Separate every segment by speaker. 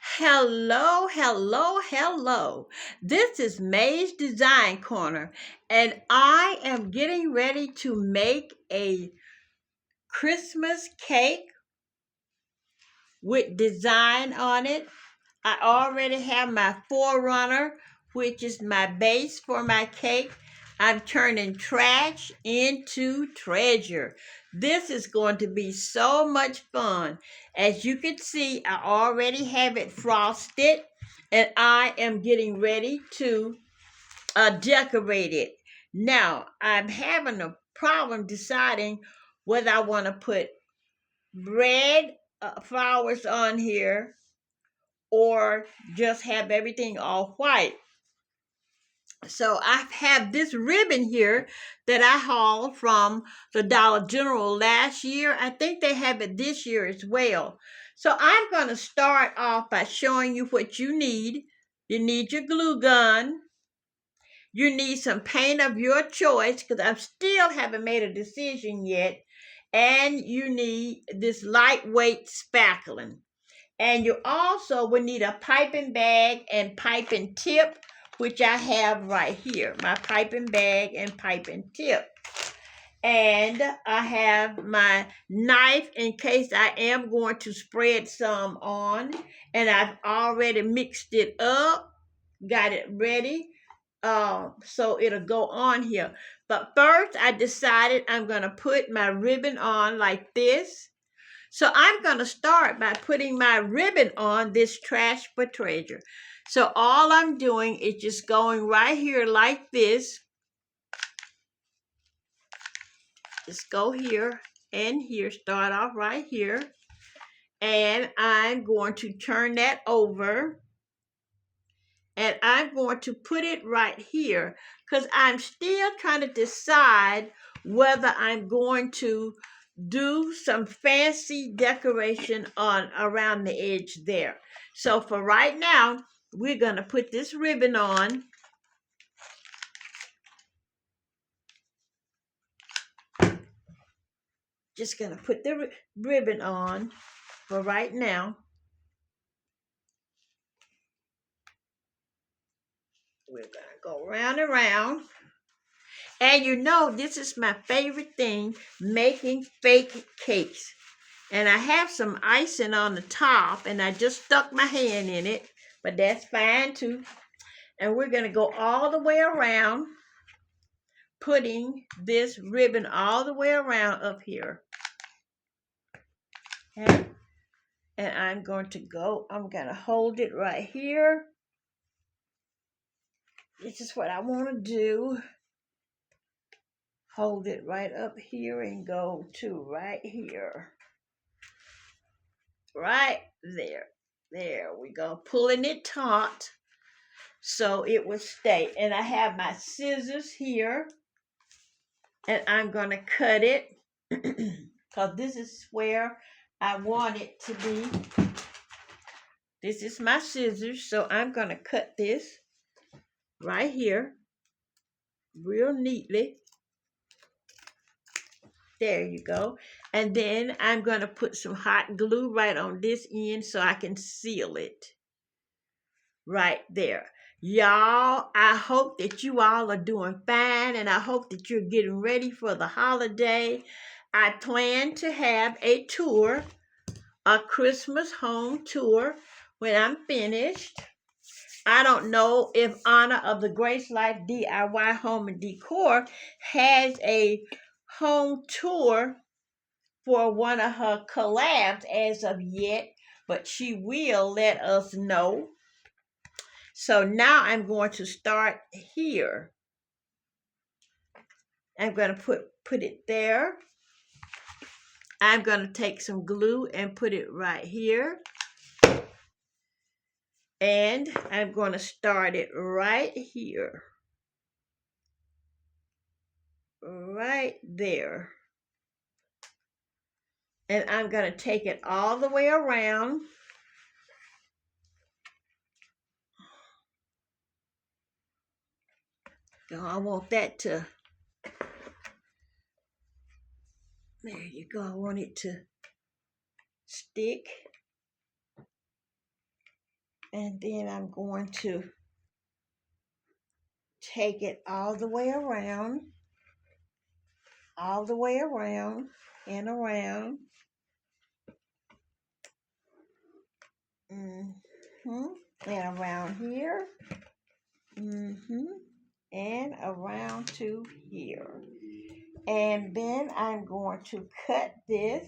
Speaker 1: Hello, hello, hello. This is May's Design Corner, and I am getting ready to make a Christmas cake with design on it. I already have my forerunner, which is my base for my cake. I'm turning trash into treasure. This is going to be so much fun. As you can see, I already have it frosted and I am getting ready to decorate it. Now, I'm having a problem deciding whether I want to put red flowers on here or just have everything all white. So I have this ribbon here that I hauled from the Dollar General last year. I think they have it this year as well. So I'm going to start off by showing you what you need. You need your glue gun. You need some paint of your choice because I still haven't made a decision yet. And you need this lightweight spackling. And you also will need a piping bag and piping tip, which I have right here. My piping bag and piping tip. And I have my knife in case I am going to spread some on. And I've already mixed it up, got it ready. So it'll go on here. But first I decided I'm going to put my ribbon on like this. So I'm going to start by putting my ribbon on this trash for treasure. So all I'm doing is just going right here like this. Just go here and here, start off right here. And I'm going to turn that over. And I'm going to put it right here because I'm still trying to decide whether I'm going to do some fancy decoration on around the edge there. So for right now, we're going to put this ribbon on. Just going to put the ribbon on for right now. We're going to go round and round. And you know, this is my favorite thing, making fake cakes. And I have some icing on the top, and I just stuck my hand in it, but that's fine too. And we're going to go all the way around, putting this ribbon all the way around up here. Okay? And I'm going to hold it right here. This is what I want to do. Hold it right up here and go to right here. Right there. There we go. Pulling it taut so it will stay. And I have my scissors here. And I'm going to cut it because this is where I want it to be. This is my scissors, so I'm going to cut this right here real neatly. There you go. And then I'm going to put some hot glue right on this end so I can seal it. Right there. Y'all, I hope that you all are doing fine, and I hope that you're getting ready for the holiday. I plan to have a tour, a Christmas home tour when I'm finished. I don't know if Anna of the Grace Life DIY Home and Decor has a home tour for one of her collabs as of yet, but she will let us know. So now I'm going to start here. I'm going to put it there. I'm going to take some glue and put it right here. And I'm going to start it right here. Right there. And I'm going to take it all the way around. So I want that to, there you go. I want it to stick. And then I'm going to take it all the way around, and around. Mm-hmm. And around here. Mm-hmm. And around to here. And then I'm going to cut this.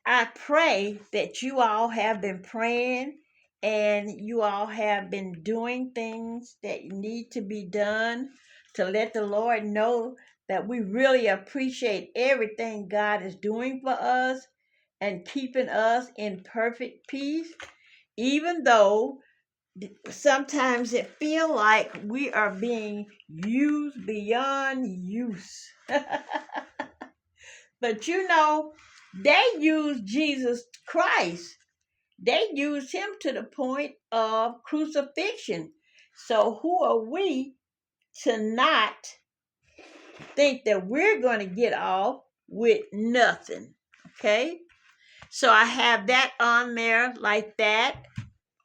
Speaker 1: I pray that you all have been praying and you all have been doing things that need to be done to let the Lord know that we really appreciate everything God is doing for us and keeping us in perfect peace, even though sometimes it feel like we are being used beyond use. But you know, they used Jesus Christ. They used him to the point of crucifixion. So who are we to not think that we're going to get off with nothing? Okay? So I have that on there like that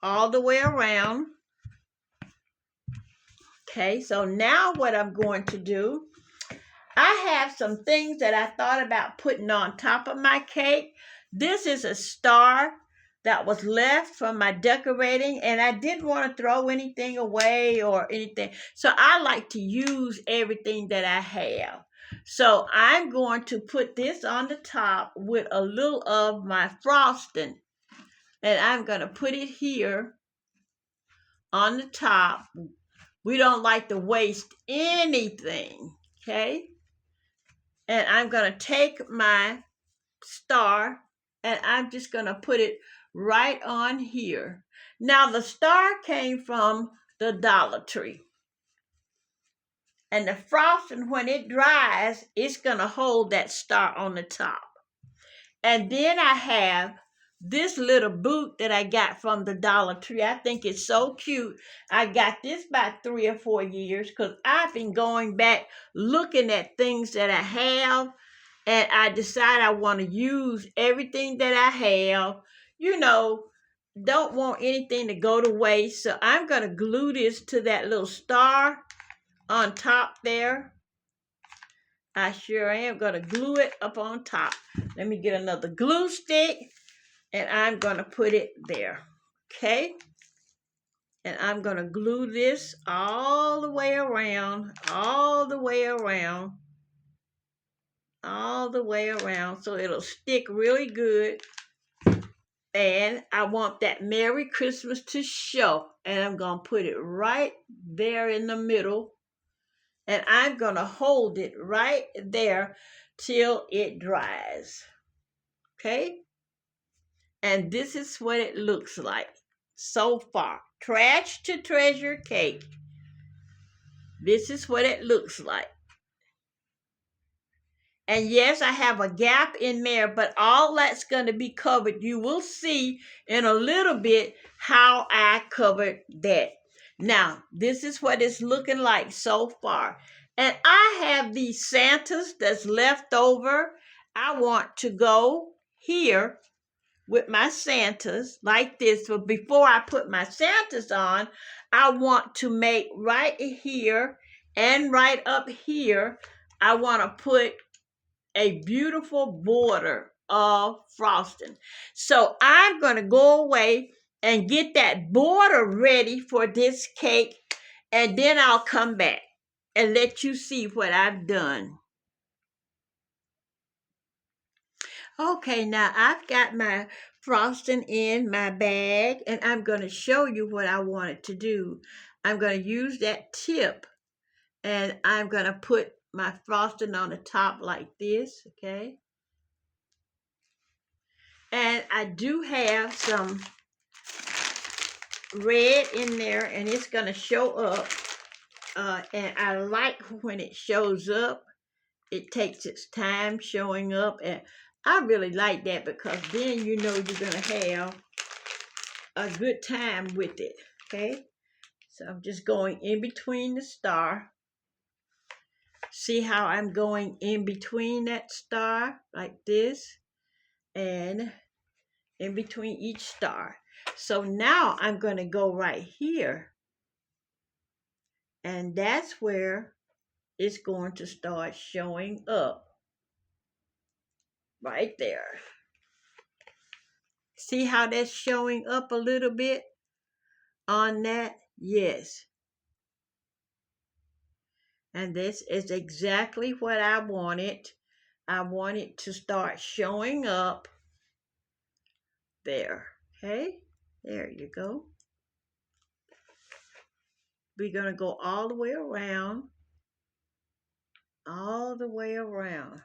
Speaker 1: all the way around. Okay, so now what I'm going to do, I have some things that I thought about putting on top of my cake. This is a star that was left from my decorating, and I didn't want to throw anything away or anything. So I like to use everything that I have. So I'm going to put this on the top with a little of my frosting. And I'm going to put it here on the top. We don't like to waste anything, okay? And I'm going to take my star and I'm just going to put it right on here. Now, the star came from the Dollar Tree. And the frosting, when it dries, it's going to hold that star on the top. And then I have this little boot that I got from the Dollar Tree. I think it's so cute. I got this about 3 or 4 years because I've been going back looking at things that I have. And I decide I want to use everything that I have. You know, don't want anything to go to waste. So I'm going to glue this to that little star on top there. I sure am going to glue it up on top. Let me get another glue stick and I'm going to put it there. Okay? And I'm going to glue this all the way around, all the way around, all the way around so it'll stick really good. And I want that Merry Christmas to show. And I'm going to put it right there in the middle. And I'm going to hold it right there till it dries. Okay? And this is what it looks like so far. Trash to treasure cake. This is what it looks like. And yes, I have a gap in there, but all that's going to be covered. You will see in a little bit how I covered that. Now, this is what it's looking like so far. And I have these Santas that's left over. I want to go here with my Santas like this. But before I put my Santas on, I want to make right here and right up here, I want to put a beautiful border of frosting. So I'm going to go away and get that border ready for this cake, and then I'll come back and let you see what I've done. Okay, now I've got my frosting in my bag, and I'm going to show you what I wanted to do. I'm going to use that tip, and I'm going to put my frosting on the top like this, okay? And I do have some red in there, and it's going to show up. And I like when it shows up. It takes its time showing up. And I really like that because then you know you're going to have a good time with it. Okay? So I'm just going in between the star. See how I'm going in between that star like this and in between each star. So now I'm going to go right here, and that's where it's going to start showing up right there. See how that's showing up a little bit on that? Yes. And this is exactly what I wanted. I want it to start showing up there. Okay, there you go. We're going to go all the way around, all the way around.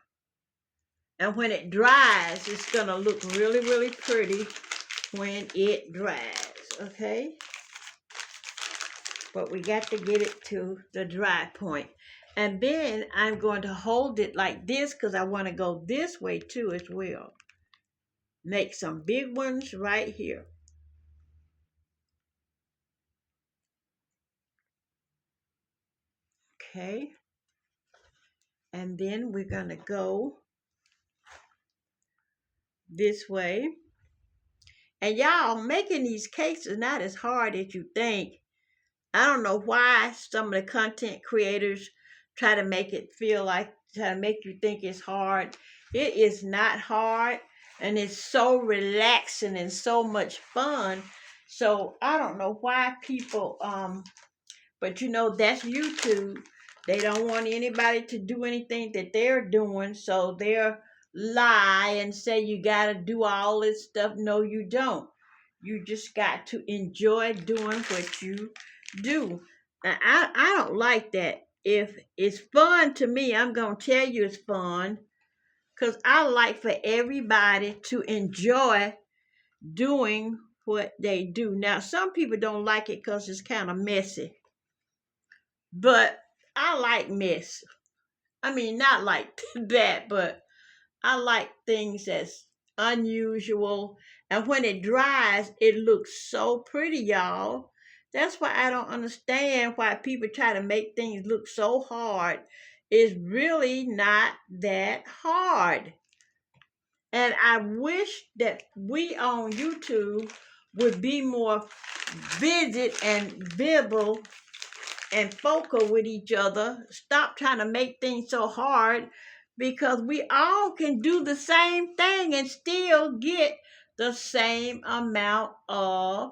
Speaker 1: And when it dries, it's going to look really, really pretty when it dries. Okay? But we got to get it to the dry point. And then I'm going to hold it like this because I want to go this way too as well. Make some big ones right here. Okay. And then we're going to go this way. And y'all, making these cakes is not as hard as you think. I don't know why some of the content creators try to make it feel like, try to make you think it's hard. It is not hard, and it's so relaxing and so much fun. So I don't know why people, but you know, that's YouTube. They don't want anybody to do anything that they're doing, so they'll lie and say you got to do all this stuff. No, you don't. You just got to enjoy doing what you do. Now, I don't like that. If it's fun to me, I'm going to tell you it's fun because I like for everybody to enjoy doing what they do. Now, some people don't like it because it's kind of messy. But I like mess. I mean, not like that, but I like things that's unusual. And when it dries, it looks so pretty, y'all. That's why I don't understand why people try to make things look so hard. It's really not that hard. And I wish that we on YouTube would be more vivid and visible and focal with each other. Stop trying to make things so hard because we all can do the same thing and still get the same amount of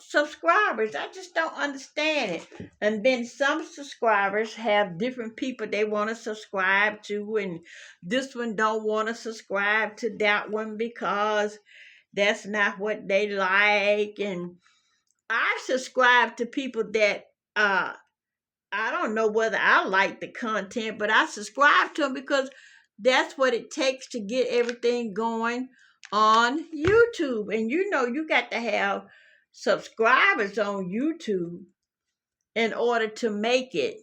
Speaker 1: subscribers. I just don't understand it. And then some subscribers have different people they want to subscribe to, and this one don't want to subscribe to that one because that's not what they like. And I subscribe to people that I don't know whether I like the content, but I subscribe to them because that's what it takes to get everything going on YouTube. And you know, you got to have subscribers on YouTube in order to make it.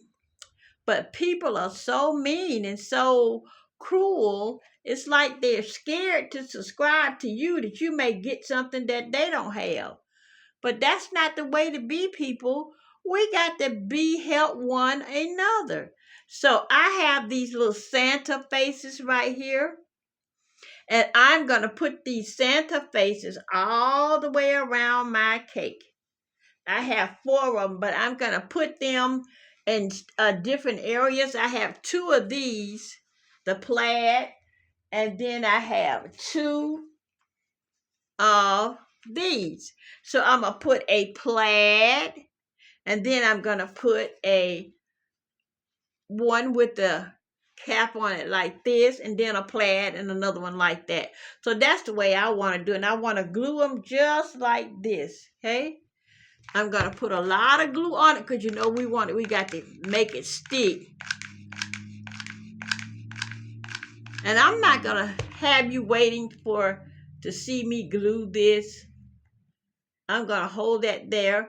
Speaker 1: But people are so mean and so cruel. It's like they're scared to subscribe to you that you may get something that they don't have. But that's not the way to be, people. We got to be help one another. So I have these little Santa faces right here. And I'm going to put these Santa faces all the way around my cake. I have 4 of them, but I'm going to put them in different areas. I have 2 of these, the plaid, and then I have 2 of these. So I'm going to put a plaid, and then I'm going to put a one with the cap on it like this, and then a plaid and another one like that. So that's the way I want to do it. And I want to glue them just like this, okay? I'm going to put a lot of glue on it because you know we got to make it stick. And I'm not going to have you waiting to see me glue this. I'm going to hold that there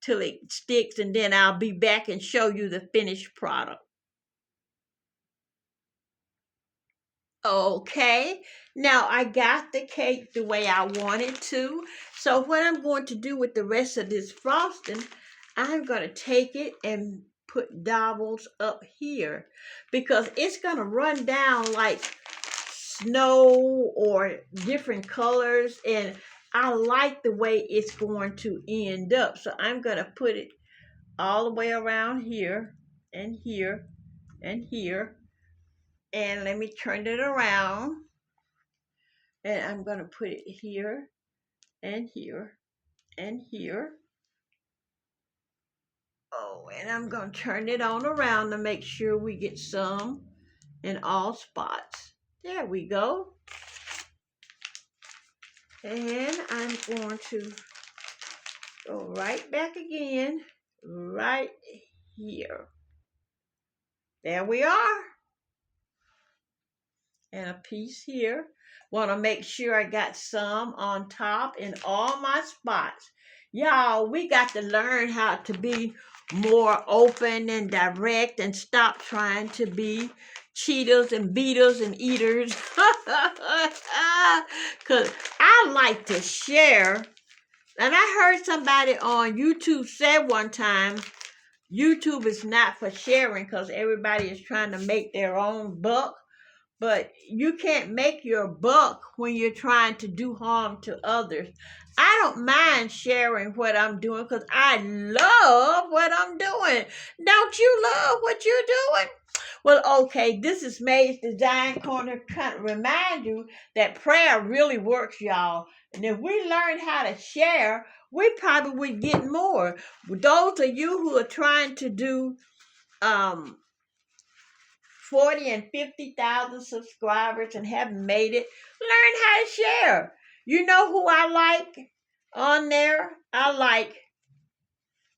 Speaker 1: till it sticks, and then I'll be back and show you the finished product. Okay, now I got the cake the way I wanted to. So what I'm going to do with the rest of this frosting, I'm going to take it and put dowels up here because it's going to run down like snow or different colors, and I like the way it's going to end up. So I'm going to put it all the way around here and here and here. And let me turn it around. And I'm going to put it here and here and here. Oh, and I'm going to turn it on around to make sure we get some in all spots. There we go. And I'm going to go right back again, right here. There we are. And a piece here. Want to make sure I got some on top in all my spots. Y'all, we got to learn how to be more open and direct and stop trying to be cheaters and beaters and eaters. Because I like to share. And I heard somebody on YouTube say one time, YouTube is not for sharing because everybody is trying to make their own buck. But you can't make your buck when you're trying to do harm to others. I don't mind sharing what I'm doing because I love what I'm doing. Don't you love what you're doing? Well, okay, this is May's Design Corner trying to remind you that prayer really works, y'all. And if we learned how to share, we probably would get more. Those of you who are trying to do 40 and 50,000 subscribers and haven't made it, learn how to share. You know who I like on there? I like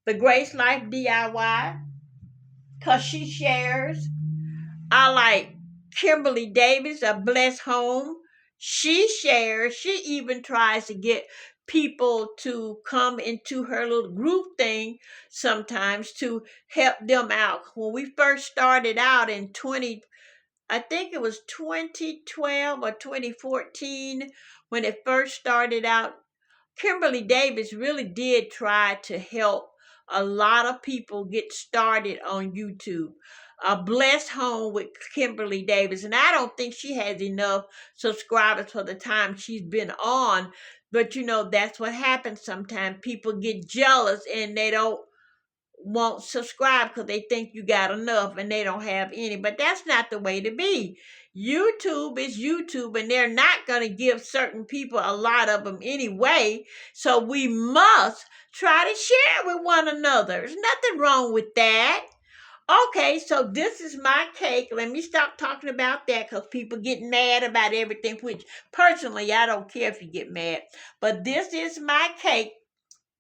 Speaker 1: the Grace Life DIY because she shares. I like Kimberly Davis, a Blessed Home. She shares. She even tries to get people to come into her little group thing sometimes to help them out. When we first started out in I think it was 2012 or 2014 when it first started out, Kimberly Davis really did try to help a lot of people get started on YouTube. A Blessed Home with Kimberly Davis. And I don't think she has enough subscribers for the time she's been on. But you know, that's what happens sometimes. People get jealous and they don't won't subscribe because they think you got enough and they don't have any. But that's not the way to be. YouTube is YouTube, and they're not going to give certain people a lot of them anyway. So we must try to share with one another. There's nothing wrong with that. Okay, so this is my cake. Let me stop talking about that because people get mad about everything, which personally I don't care if you get mad. But this is my cake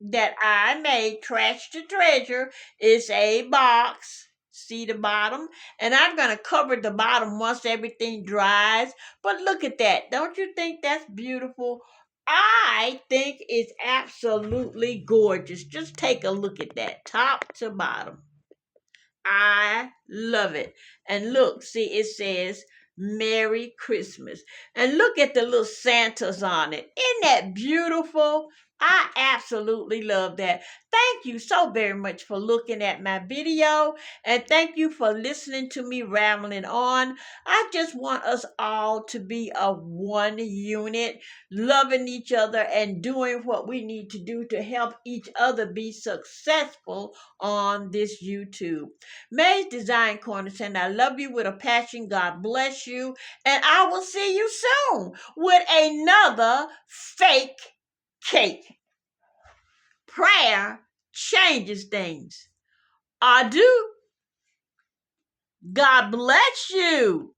Speaker 1: that I made. Trash to Treasure is a box. See the bottom? And I'm going to cover the bottom once everything dries. But look at that. Don't you think that's beautiful? I think it's absolutely gorgeous. Just take a look at that, top to bottom. I love it. And look, see, it says Merry Christmas. And look at the little Santas on it. Isn't that beautiful? I absolutely love that. Thank you so very much for looking at my video, and thank you for listening to me rambling on. I just want us all to be a one unit, loving each other and doing what we need to do to help each other be successful on this YouTube. May's Design Corner saying I love you with a passion. God bless you, and I will see you soon with another fake cake. Prayer changes things. Adieu. God bless you.